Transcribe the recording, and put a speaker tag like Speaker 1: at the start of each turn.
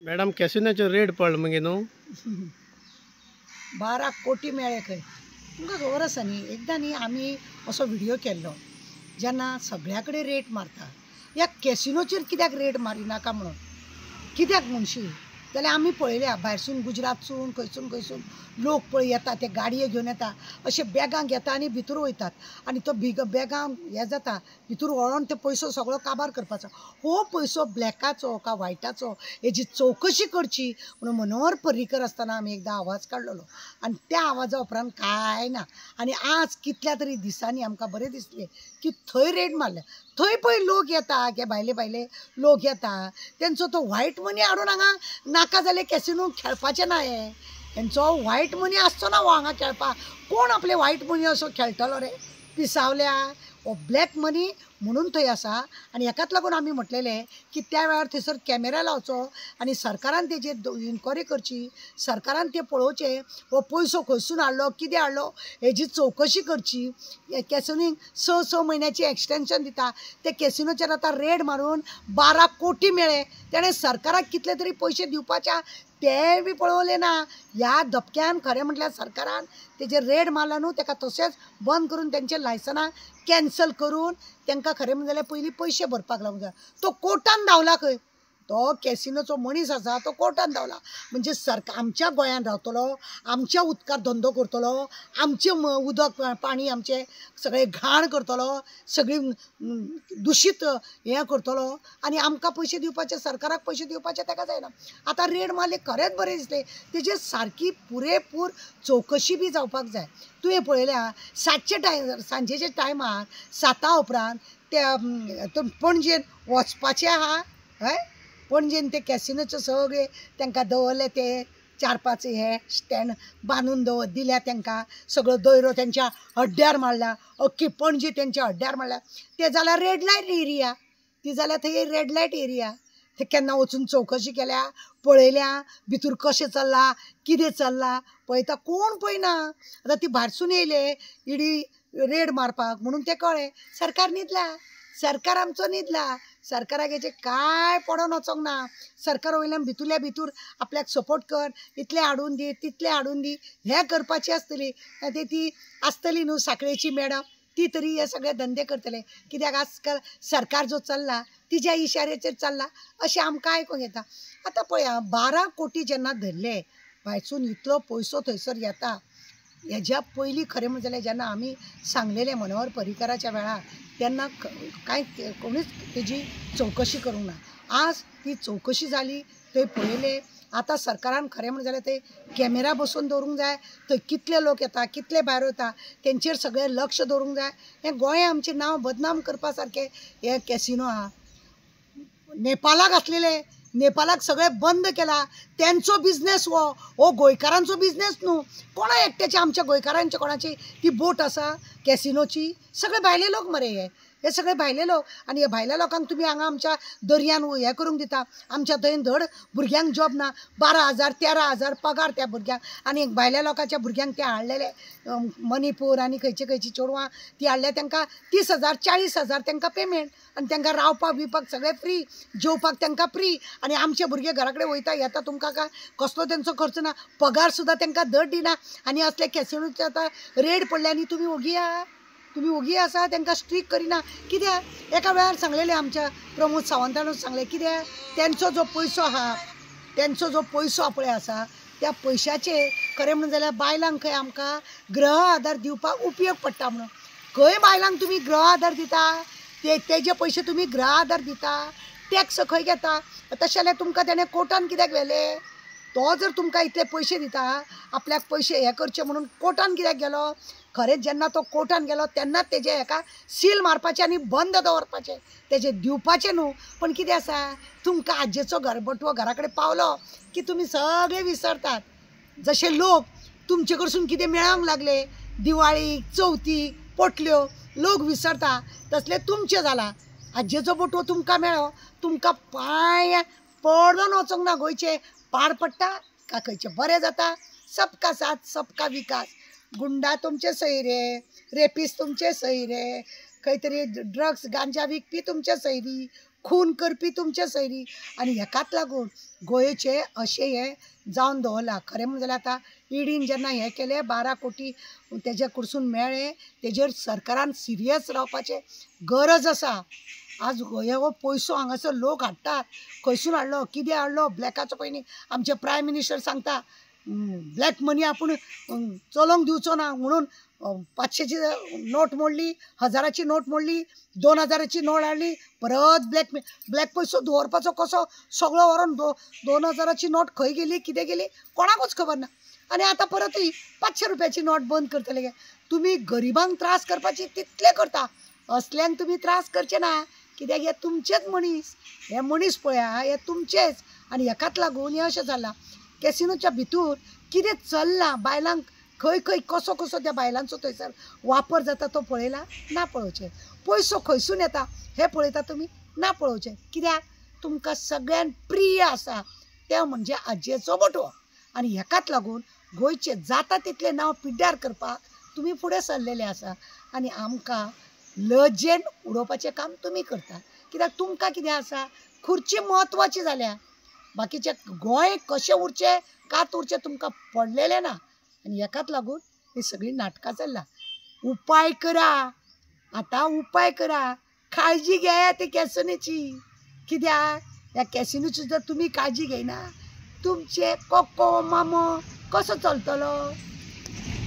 Speaker 1: Madam कॅसिनोचो rate पडलो मगे न्हू
Speaker 2: 12 कोटी मेळ्ळे खंय तुमकां खबर आसा न्ही एकदां न्ही आमी असो व्हिडियो केल्लो जेन्ना सगळ्या कडेन रेट मारता ह्या कॅसिनोचेर कित्याक रेट मारिनाका म्हणून कित्याक म्हणशी जाल्यार आमी पळयल्या भायरसून गुजरातसून खंयसून लोक पळय येता ते गाडये घेवन येता अशे बॅगांक येता आनी भितर वयतात आनी तो बॅगांक हें जाता भितर व्हरोन ते पयसो सगळो काबार करपाचो हो पयसो ब्लॅकाचो का व्हायटाचो हेजी चवकशी करची म्हणून मनोहर पर्रीकर आसतना आमी एकदां आवाज काडलेलो आनी त्या आवाजा उपरांत कांय ना आनी आज कितल्या तरी दिसांनी आमकां बरें दिसलें की थंय रेट मारल्या थंय पळय लोक येता के भायले लोक येता तेंचो तो व्हायट मनी हाडून हांगा नाका जाल्यार कॅसिनो खेळपाचें ना हेंचो व्हायट मनी आसचो ना हो हांगा खेळपाक कोण आपले व्हायट मनी असो खेळटलो रे पिसावल्या हो ब्लॅक मनी म्हणून थंय आसा आनी हेकाच लागून आमी म्हटलेलें की त्या वेळार थंयसर कॅमेरा लावचो आनी सरकारान तेजेर इन्क्वायरी करची सरकारान तें पळोवचें हो पयसो खंयसून हाडलो कितें हाडलो हेजी चवकशी करची कॅसिनोक 6 म्हयन्याची एक्सटेंशन दिता ते कॅसिनोचेर आतां रेड मारून 12 कोटी मेळ्ळे तेणें सरकाराक कितले तरी पयशे दिवपाच्या ते बी पळोवले ना ह्या धपक्यान खरें म्हटल्यार सरकारान तेजेर रेड मारला न्हू तेका तशेंच बंद करून तेंचे लायसनां कॅन्सल करून तांकां खरें म्हणलें जाल्यार पयलीं पयशे भरपाक लावंक जाय तो कोर्टान धांवला खंय तो कॅसिनोचो मनीस आसा तो कोर्टान धांवला म्हणजे आमच्या गोंयांत रावतलो आमच्या उदकांत धंदो करतलो आमचें उदक पाणी आमचें सगळें घाण करतलो सगळी दुशीत हें करतलो आनी आमकां पयशे दिवपाचे सरकाराक पयशे दिवपाचे ताका जायना आतां रेड मारले खरेंच बरें दिसलें तेजेर सारकी पुरेपूर चवकशी बी जावपाक जाय तुवें पळयल्या सांजेच्या टायमार 7 उपरांत त्या पणजेन वचपाचें आहा हय पणजेन ते कॅसिनोचे सगळे तांकां दवरले ते 4-5 हे स्टँड बांदून दिल्या तांकां सगळो दोयरो तेंच्या हड्ड्यार मारला अख्खी पणजे तेंच्या हड्ड्यार मारल्या ते जाल्यार रेड लायट एरिया ती जाल्यार थंय रेड लायट एरिया ते केन्ना वचून चवकशी केल्या पळयल्या भितर कशें चल्ला कितें चल्ला पळयता कोण पळयना आतां ती भायरसून येयले इडी रेड मारपाक म्हणून ते कळ्ळें सरकार न्हिदला सरकार आमचो न्हिदला सरकाराक हेचे काय पडोन वचोंक ना सरकार वयल्यान भितूरल्या भितूर आपल्याक सपोर्ट कर इतले हाडून दी तितले हाडून दी हें करपाची आसतली ती आसतली न्हू साखळेची मॅडम ती तरी हे सगळे धंदे करतले कित्याक आजकाल सरकार जो चल्ला तिच्या इशाऱ्याचेर चल्ला अशें आमकां आयकूंक येता आतां पळया 12 कोटी जेन्ना धरले भायरसून इतलो पयसो थंयसर येता हेज्या पयलीं खरें म्हणलें जाल्यार जेन्ना आमी सांगलेलें मनोहर पर्रीकराच्या वेळार तेन्ना कांय कोणीच तेजी चवकशी करूंक ना आज ती चवकशी जाली थंय पळयलें आतां सरकारान खरें म्हणलें जाल्यार थंय कॅमेरा बसोवन दवरूंक जाय थंय कितले लोक येता कितले भायर वता तेंचेर सगळें लक्ष दवरूंक जाय हें गोंय आमचें नांव बदनाम करपा सारकें हे कॅसिनो आहा नेपाळाक आसलेले नेपाळाक सगळें बंद केला तेंचो बिझनेस हो गोंयकारांचो बिझनेस न्हू कोणा एकट्याची आमच्या गोंयकारांच्या कोणाची ती बोट आसा कॅसिनोची सगळे भायले लोक मरे हे सगळे भायले लोक आनी हे भायल्या लोकांक तुमी हांगा आमच्या दर्यान हें करूंक दिता आमच्या थंय धड भुरग्यांक जॉब ना 12,000 13,000 पगार त्या भुरग्यांक आनी भायल्या लोकांच्या भुरग्यांक ते हाडलेले मणिपूर आनी खंयची चेडवां ती हाडल्या तांकां 30,000 40,000 तांकां पेमेंट आनी तांकां रावपाक बिवपाक सगळें फ्री जेवपाक तांकां फ्री आनी आमचे भुरगे घरा कडेन वयता येता तुमकां काय कसलो तेंचो खर्च ना पगार सुद्दां तांकां धड दिना आनी असले कॅसिनोचे आतां रेड पडले आनी तुमी ओगी आसा तांकां स्ट्रीक करिना कित्याक एका वेळार सांगलेलें आमच्या प्रमोद सावंतानूच सांगलें कित्याक तेंचो जो पयसो आहा तेंचो जो पयसो पळय आसा त्या पयशाचे खरें म्हणून जाल्यार बायलांक खंय आमकां ग्रह आधार दिवपाक उपयोग पडटा म्हणून खंय बायलांक तुमी ग्रह आधार दिता तेजे पयशे तुमी ग्रह आधार दिता टॅक्स खंय घेता तशें जाल्यार तुमकां तेणें कोर्टान कित्याक व्हेले तो जर तुमकां इतले पयशे दिता आपल्याक पयशे हे करचे म्हणून कोर्टान कित्याक गेलो खरेंच जेन्ना तो कोर्टान गेलो तेन्नाच तेजे हेका सील मारपाचें आनी बंद दवरपाचें तेजे दिवपाचें न्हू पण कितें आसा तुमकां आजेचो घरबटवो घरा कडेन पावलो की तुमी सगळे विसरतात जशे लोक तुमचे कडसून कितें मेळोंक लागले दिवाळीक चवथीक पोटल्यो लोक विसरता तसले तुमचें जाला आजेचो बटवो तुमकां मेळ्ळो तुमकां पांय पडोन वचोंक ना गोंयचे पाड पडटा का खंयचें बरें जाता सबका साथ सबका विकास गुंडा तुमचे सैरे रेपीस तुमचे सैरे खंय तरी ड्रग्स गांजा विकपी तुमचे सैरी खून करपी तुमचे सैरी आनी हेकाच लागून गोंयचे अशें हे जावन दवरला. खरें म्हणून जाल्यार आतां ईडीन जेन्ना हें केलें 12 कोटी तेजे कडसून मेळ्ळे तेजेर सरकारान सिरियस रावपाचें गरज आसा. आज हो पयसो हांगासर लोक हाडटात, खंयसून हाडलो, कितें हाडलो, ब्लॅकाचो पयलीं आमचे प्रायम मिनिस्टर सांगता ब्लॅक मनी आपूण चलोवंक दिवचो ना म्हणून 500ची नोट मोडली, 1000ची नोट मोडली, 2000ची नोट हाडली, परत ब्लॅक पयसो दवरपाचो कसो सगळो व्हरून 2000ची नोट खंय गेली, कितें गेली कोणाकूच खबर ना. आनी आतां परत 500 रुपयाची नोट बंद करतले गे. तुमी गरिबांक त्रास करपाची तितले करता, असल्यांक तुमी त्रास करचे ना. कित्याक हे तुमचेच मनीस, हे मनीस पळया हे तुमचेच. आनी हेकाच लागून हें अशें जालां कॅसिनोच्या भितर कितें चल्लां, बायलांक खंय खंय कसो कसो त्या बायलांचो थंयसर वापर जाता तो पळयला ना पळोवचें. पयसो खंयसून येता हें पळयता तुमी ना पळोवचें. कित्याक तुमकां सगळ्यान प्रिय आसा तें म्हणजे आजयेचो बटवो. आनी हेकाच लागून गोंयचे जाता तितलें नांव पिड्ड्यार करपाक तुमी फुडें सरलेले आसा. आनी आमकां लजेन उडोवपाचें काम तुमी करता. कित्याक तुमकां कितें आसा, खुर्ची म्हत्वाची जाल्या, बाकीचें गोंय कशें उरचें कात उरचें तुमकां पडलेलें ना. आनी हेकाच लागून ही सगळीं नाटकां चल्ला. उपाय करा, आतां उपाय करा, काळजी घेया ते कॅसिनोची. कित्याक ह्या कॅसिनोची जर तुमी काळजी घेयना तुमचे कोको मामो कसो चलतलो.